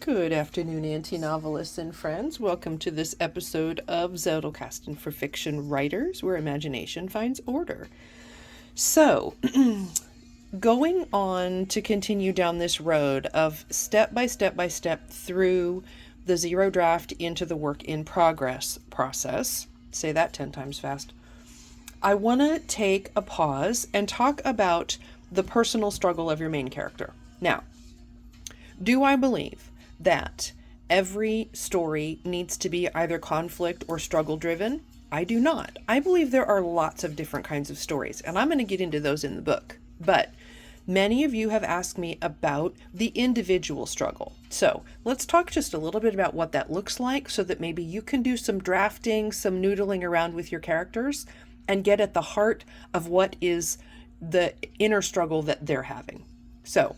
Good afternoon, anti-novelists and friends. Welcome to this episode of Zettelkasten for fiction writers, where imagination finds order. So, going on to continue down this road of step by step through the zero draft into the work in progress process, say that 10 times fast, I want to take a pause and talk about the personal struggle of your main character. Now, do I believe that every story needs to be either conflict or struggle driven? I do not. I believe there are lots of different kinds of stories, and I'm going to get into those in the book. But many of you have asked me about the individual struggle. So let's talk just a little bit about what that looks like so that maybe you can do some drafting, some noodling around with your characters and get at the heart of what is the inner struggle that they're having. So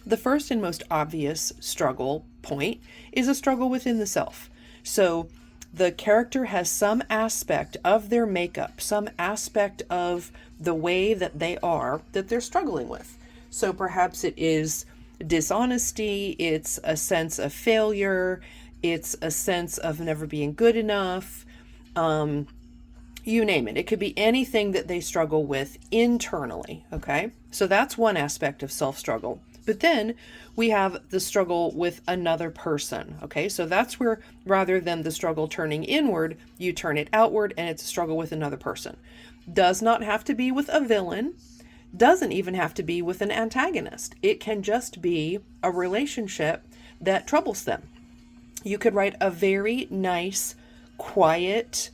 the first and most obvious struggle point is a struggle within the self. So the character has some aspect of their makeup, some aspect of the way that they are that they're struggling with. So perhaps it is dishonesty, it's a sense of failure, it's a sense of never being good enough, you name it. It could be anything that they struggle with internally, okay? So that's one aspect of self-struggle. But then we have the struggle with another person, okay? So that's where, rather than the struggle turning inward, you turn it outward and it's a struggle with another person. Does not have to be with a villain, doesn't even have to be with an antagonist. It can just be a relationship that troubles them. You could write a very nice, quiet,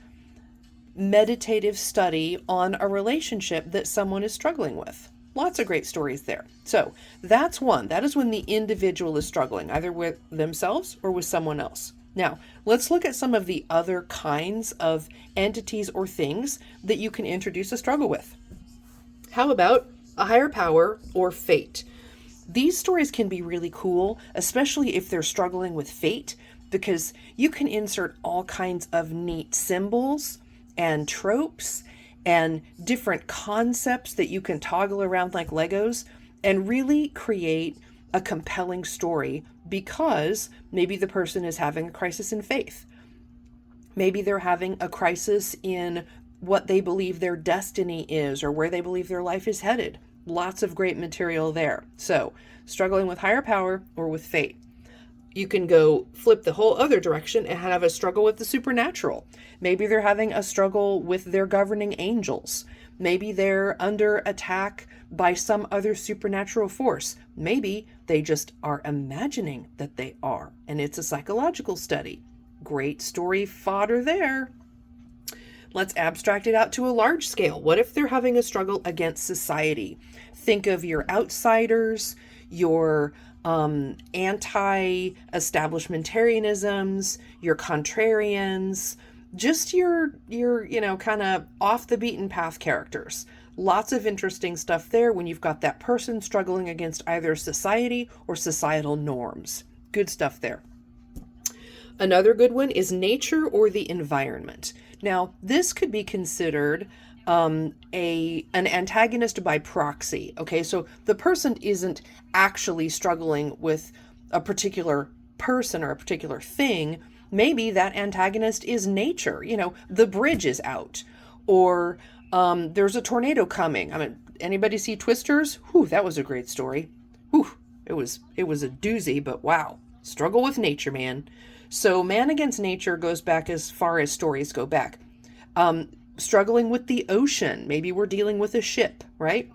meditative study on a relationship that someone is struggling with. Lots of great stories there. So that's one. That is when the individual is struggling, either with themselves or with someone else. Now, let's look at some of the other kinds of entities or things that you can introduce a struggle with. How about a higher power or fate? These stories can be really cool, especially if they're struggling with fate, because you can insert all kinds of neat symbols and tropes and different concepts that you can toggle around like Legos and really create a compelling story, because maybe the person is having a crisis in faith. Maybe they're having a crisis in what they believe their destiny is or where they believe their life is headed. Lots of great material there. So, struggling with higher power or with fate. You can go flip the whole other direction and have a struggle with the supernatural. Maybe they're having a struggle with their governing angels. Maybe they're under attack by some other supernatural force. Maybe they just are imagining that they are, and it's a psychological study. Great story fodder there. Let's abstract it out to a large scale. What if they're having a struggle against society? Think of your outsiders, your anti-establishmentarianisms, your contrarians, just your kind of off the beaten path characters. Lots of interesting stuff there when you've got that person struggling against either society or societal norms. Good stuff there. Another good one is nature or the environment. Now, this could be considered an antagonist by proxy. Okay, so the person isn't actually struggling with a particular person or a particular thing. Maybe that antagonist is nature. The bridge is out, or there's a tornado coming. I mean, anybody see Twisters? Whew, that was a great story. Whew, it was a doozy, but wow, struggle with nature, man. So man against nature goes back as far as stories go back. Struggling with the ocean. Maybe we're dealing with a ship, right?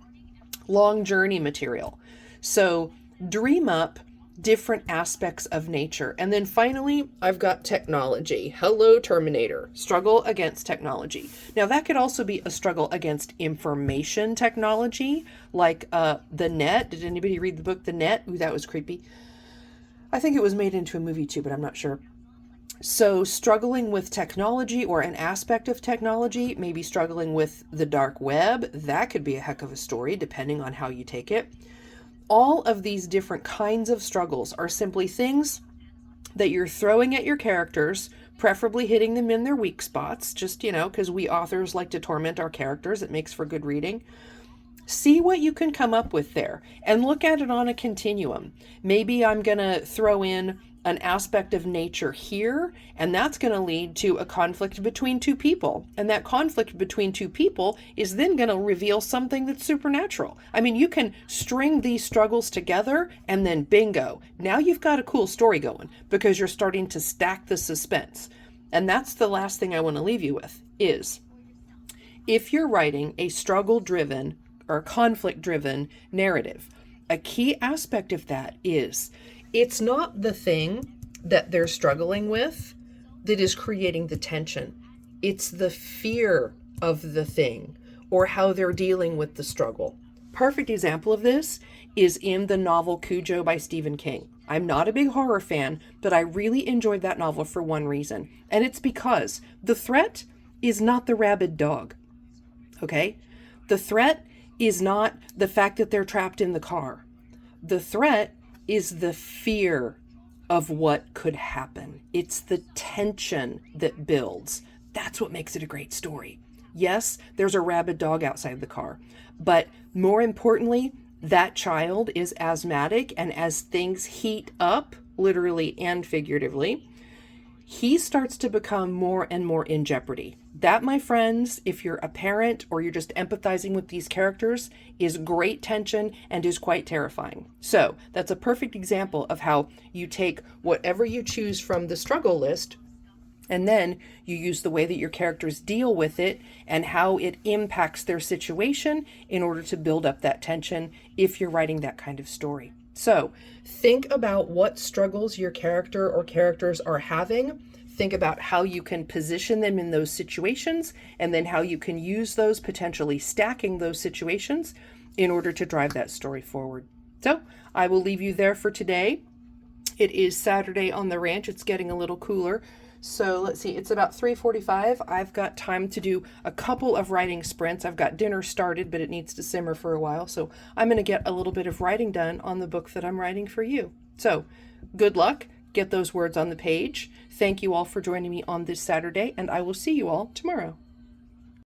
Long journey material. So dream up different aspects of nature. And then finally, I've got technology. Hello, Terminator. Struggle against technology. Now, that could also be a struggle against information technology, like The Net. Did anybody read the book The Net? Ooh, that was creepy. I think it was made into a movie too, but I'm not sure. So struggling with technology or an aspect of technology, maybe struggling with the dark web, that could be a heck of a story depending on how you take it. All of these different kinds of struggles are simply things that you're throwing at your characters, preferably hitting them in their weak spots, just, because we authors like to torment our characters. It makes for good reading. See what you can come up with there and look at it on a continuum. Maybe I'm going to throw in an aspect of nature here, and that's going to lead to a conflict between two people. And that conflict between two people is then going to reveal something that's supernatural. I mean, you can string these struggles together and then bingo. Now you've got a cool story going because you're starting to stack the suspense. And that's the last thing I want to leave you with is if you're writing a struggle-driven or conflict-driven narrative, a key aspect of that is it's not the thing that they're struggling with that is creating the tension. It's the fear of the thing or how they're dealing with the struggle. Perfect example of this is in the novel Cujo by Stephen King. I'm not a big horror fan, but I really enjoyed that novel for one reason. And it's because the threat is not the rabid dog. Okay? The threat is not the fact that they're trapped in the car. The threat is the fear of what could happen. It's the tension that builds. That's what makes it a great story. Yes, there's a rabid dog outside the car, but more importantly, that child is asthmatic, and as things heat up, literally and figuratively, he starts to become more and more in jeopardy. That, my friends, if you're a parent or you're just empathizing with these characters, is great tension and is quite terrifying. So that's a perfect example of how you take whatever you choose from the struggle list and then you use the way that your characters deal with it and how it impacts their situation in order to build up that tension if you're writing that kind of story. So think about what struggles your character or characters are having. Think about how you can position them in those situations and then how you can use those, potentially stacking those situations in order to drive that story forward. So I will leave you there for today. It is Saturday on the ranch. It's getting a little cooler. So let's see, it's about 3:45. I've got time to do a couple of writing sprints. I've got dinner started, but it needs to simmer for a while. So I'm going to get a little bit of writing done on the book that I'm writing for you. So good luck. Get those words on the page. Thank you all for joining me on this Saturday, and I will see you all tomorrow.